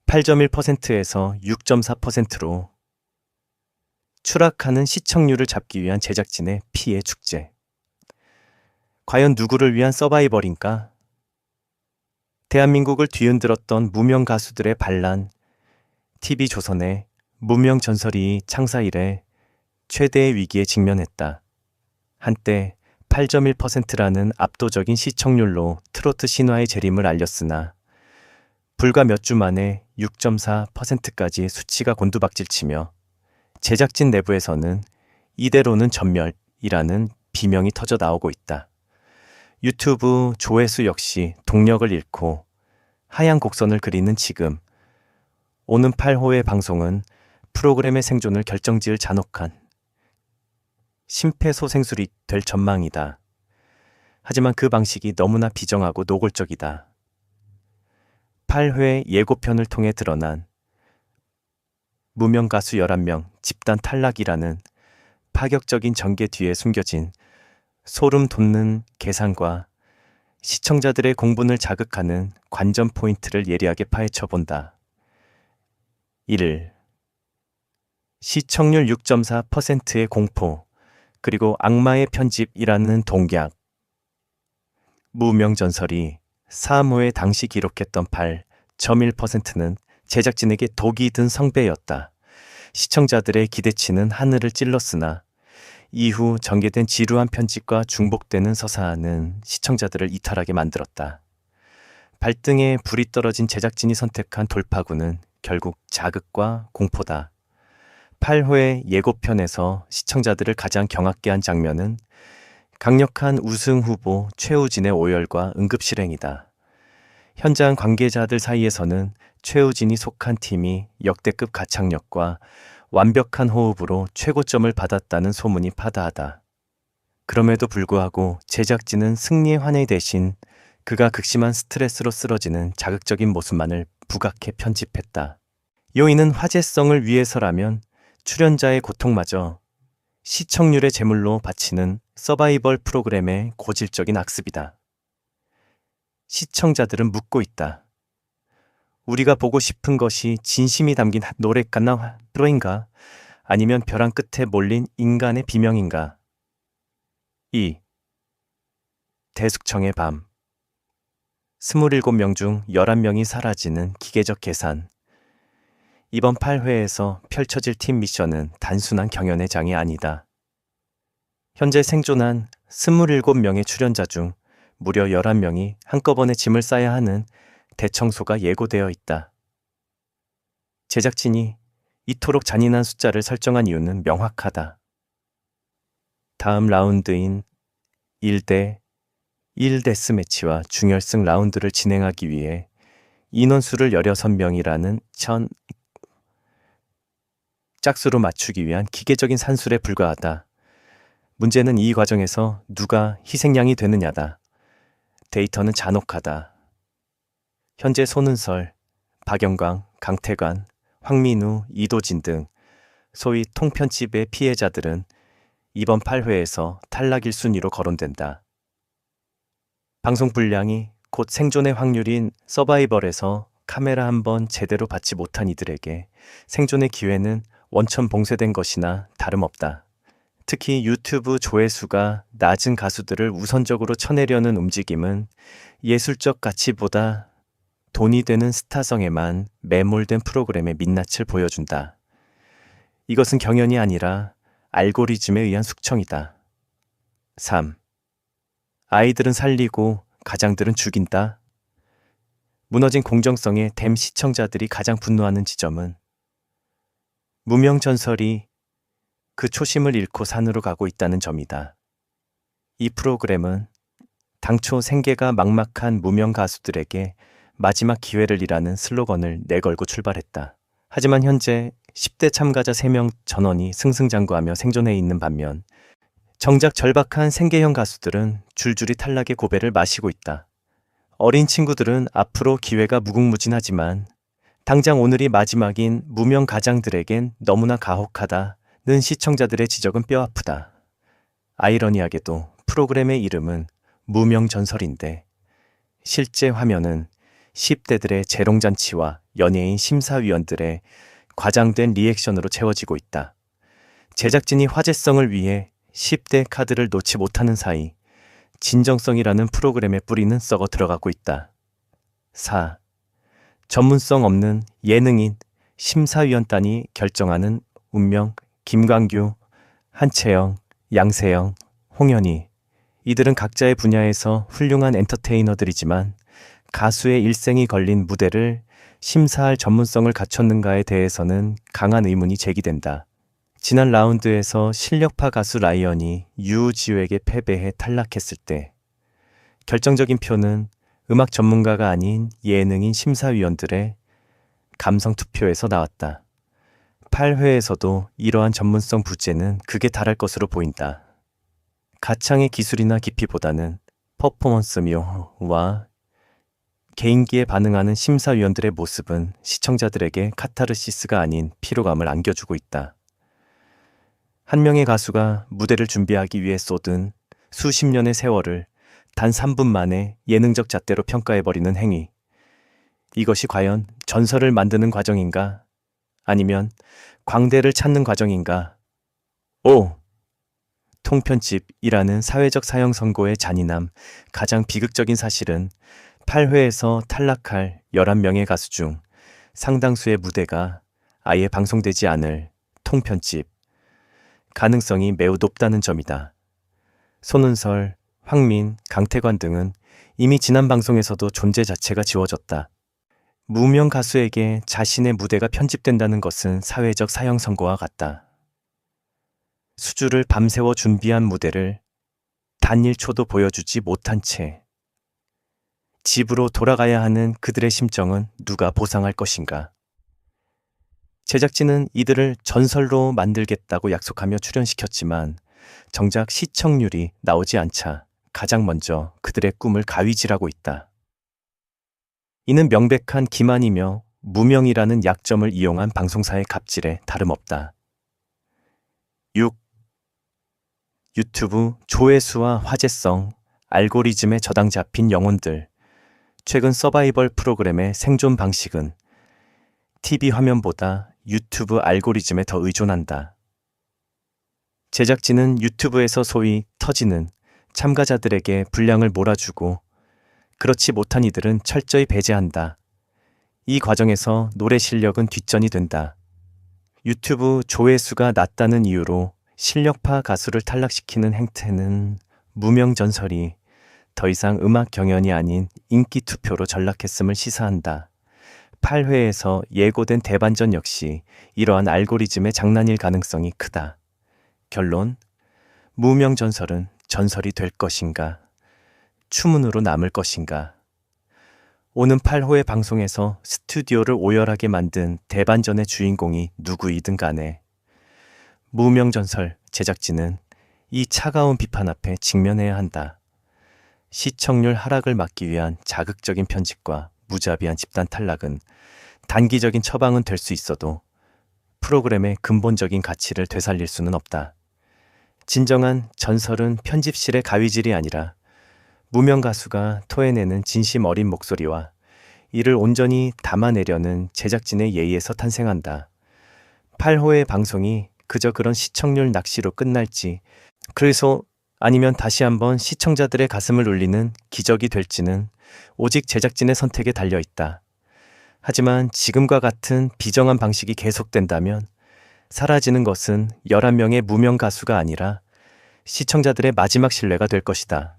8.1%에서 6.4%로 추락하는 시청률을 잡기 위한 제작진의 피해 축제. 과연 누구를 위한 서바이벌인가? 대한민국을 뒤흔들었던 무명 가수들의 반란, TV조선의 무명 전설이 창사 이래 최대의 위기에 직면했다. 한때 8.1%라는 압도적인 시청률로 트로트 신화의 재림을 알렸으나 불과 몇 주 만에 6.4%까지 수치가 곤두박질치며 제작진 내부에서는 이대로는 전멸이라는 비명이 터져 나오고 있다. 유튜브 조회수 역시 동력을 잃고 하향 곡선을 그리는 지금, 오는 8호의 방송은 프로그램의 생존을 결정지을 잔혹한 심폐소생술이 될 전망이다. 하지만 그 방식이 너무나 비정하고 노골적이다. 8회 예고편을 통해 드러난 무명 가수 11명 집단 탈락이라는 파격적인 전개 뒤에 숨겨진 소름 돋는 계산과 시청자들의 공분을 자극하는 관전 포인트를 예리하게 파헤쳐본다. 1. 시청률 6.4%의 공포, 그리고 악마의 편집이라는 동작. 무명 전설이 3호에 당시 기록했던 8.1%는 제작진에게 독이 든 성배였다. 시청자들의 기대치는 하늘을 찔렀으나 이후 전개된 지루한 편집과 중복되는 서사는 시청자들을 이탈하게 만들었다. 발등에 불이 떨어진 제작진이 선택한 돌파구는 결국 자극과 공포다. 8회 예고편에서 시청자들을 가장 경악게 한 장면은 강력한 우승 후보 최우진의 오열과 응급실행이다. 현장 관계자들 사이에서는 최우진이 속한 팀이 역대급 가창력과 완벽한 호흡으로 최고점을 받았다는 소문이 파다하다. 그럼에도 불구하고 제작진은 승리의 환희 대신 그가 극심한 스트레스로 쓰러지는 자극적인 모습만을 부각해 편집했다. 요인은 화제성을 위해서라면 출연자의 고통마저 시청률의 제물로 바치는 서바이벌 프로그램의 고질적인 악습이다. 시청자들은 묻고 있다. 우리가 보고 싶은 것이 진심이 담긴 노래가나 프로인가? 아니면 벼랑 끝에 몰린 인간의 비명인가? 2. 대숙청의 밤. 27명 중 11명이 사라지는 기계적 계산. 이번 8회에서 펼쳐질 팀 미션은 단순한 경연의 장이 아니다. 현재 생존한 27명의 출연자 중 무려 11명이 한꺼번에 짐을 싸야 하는 대청소가 예고되어 있다. 제작진이 이토록 잔인한 숫자를 설정한 이유는 명확하다. 다음 라운드인 1대 1 데스매치와 중결승 라운드를 진행하기 위해 인원수를 16명이라는 짝수로 맞추기 위한 기계적인 산술에 불과하다. 문제는 이 과정에서 누가 희생양이 되느냐다. 데이터는 잔혹하다. 현재 손은설, 박영광, 강태관, 황민우, 이도진 등 소위 통편집의 피해자들은 이번 8회에서 탈락 1순위로 거론된다. 방송 분량이 곧 생존의 확률인 서바이벌에서 카메라 한 번 제대로 받지 못한 이들에게 생존의 기회는 원천 봉쇄된 것이나 다름없다. 특히 유튜브 조회수가 낮은 가수들을 우선적으로 쳐내려는 움직임은 예술적 가치보다 돈이 되는 스타성에만 매몰된 프로그램의 민낯을 보여준다. 이것은 경연이 아니라 알고리즘에 의한 숙청이다. 3. 아이들은 살리고 가장들은 죽인다. 무너진 공정성에 댐 시청자들이 가장 분노하는 지점은 무명 전설이 그 초심을 잃고 산으로 가고 있다는 점이다. 이 프로그램은 당초 생계가 막막한 무명 가수들에게 마지막 기회를 이라는 슬로건을 내걸고 출발했다. 하지만 현재 10대 참가자 3명 전원이 승승장구하며 생존해 있는 반면 정작 절박한 생계형 가수들은 줄줄이 탈락의 고배를 마시고 있다. 어린 친구들은 앞으로 기회가 무궁무진하지만 당장 오늘이 마지막인 무명 가장들에겐 너무나 가혹하다는 시청자들의 지적은 뼈아프다. 아이러니하게도 프로그램의 이름은 무명 전설인데 실제 화면은 10대들의 재롱잔치와 연예인 심사위원들의 과장된 리액션으로 채워지고 있다. 제작진이 화제성을 위해 10대 카드를 놓지 못하는 사이 진정성이라는 프로그램의 뿌리는 썩어 들어가고 있다. 4. 전문성 없는 예능인 심사위원단이 결정하는 운명 김광규, 한채영, 양세형, 홍현희. 이들은 각자의 분야에서 훌륭한 엔터테이너들이지만 가수의 일생이 걸린 무대를 심사할 전문성을 갖췄는가에 대해서는 강한 의문이 제기된다. 지난 라운드에서 실력파 가수 라이언이 유지우에게 패배해 탈락했을 때 결정적인 표는 음악 전문가가 아닌 예능인 심사위원들의 감성 투표에서 나왔다. 8회에서도 이러한 전문성 부재는 극에 달할 것으로 보인다. 가창의 기술이나 깊이보다는 퍼포먼스 묘와 개인기에 반응하는 심사위원들의 모습은 시청자들에게 카타르시스가 아닌 피로감을 안겨주고 있다. 한 명의 가수가 무대를 준비하기 위해 쏟은 수십 년의 세월을 단 3분 만에 예능적 잣대로 평가해버리는 행위. 이것이 과연 전설을 만드는 과정인가? 아니면 광대를 찾는 과정인가? 5. 통편집이라는 사회적 사형 선고의 잔인함, 가장 비극적인 사실은 8회에서 탈락할 11명의 가수 중 상당수의 무대가 아예 방송되지 않을 통편집 가능성이 매우 높다는 점이다. 손은설, 황민, 강태관 등은 이미 지난 방송에서도 존재 자체가 지워졌다. 무명 가수에게 자신의 무대가 편집된다는 것은 사회적 사형 선고와 같다. 수주를 밤새워 준비한 무대를 단 1초도 보여주지 못한 채 집으로 돌아가야 하는 그들의 심정은 누가 보상할 것인가? 제작진은 이들을 전설로 만들겠다고 약속하며 출연시켰지만 정작 시청률이 나오지 않자 가장 먼저 그들의 꿈을 가위질하고 있다. 이는 명백한 기만이며 무명이라는 약점을 이용한 방송사의 갑질에 다름없다. 6. 유튜브 조회수와 화제성, 알고리즘에 저당 잡힌 영혼들. 최근 서바이벌 프로그램의 생존 방식은 TV 화면보다 유튜브 알고리즘에 더 의존한다. 제작진은 유튜브에서 소위 터지는 참가자들에게 분량을 몰아주고 그렇지 못한 이들은 철저히 배제한다. 이 과정에서 노래 실력은 뒷전이 된다. 유튜브 조회수가 낮다는 이유로 실력파 가수를 탈락시키는 행태는 무명 전설이 더 이상 음악 경연이 아닌 인기 투표로 전락했음을 시사한다. 8회에서 예고된 대반전 역시 이러한 알고리즘의 장난일 가능성이 크다. 결론, 무명 전설은 전설이 될 것인가? 추문으로 남을 것인가? 오는 8호의 방송에서 스튜디오를 오열하게 만든 대반전의 주인공이 누구이든 간에 무명 전설 제작진은 이 차가운 비판 앞에 직면해야 한다. 시청률 하락을 막기 위한 자극적인 편집과 무자비한 집단 탈락은 단기적인 처방은 될 수 있어도 프로그램의 근본적인 가치를 되살릴 수는 없다. 진정한 전설은 편집실의 가위질이 아니라 무명 가수가 토해내는 진심 어린 목소리와 이를 온전히 담아내려는 제작진의 예의에서 탄생한다. 8호의 방송이 그저 그런 시청률 낚시로 끝날지, 그래서 아니면 다시 한번 시청자들의 가슴을 울리는 기적이 될지는 오직 제작진의 선택에 달려있다. 하지만 지금과 같은 비정한 방식이 계속된다면 사라지는 것은 11명의 무명 가수가 아니라 시청자들의 마지막 신뢰가 될 것이다.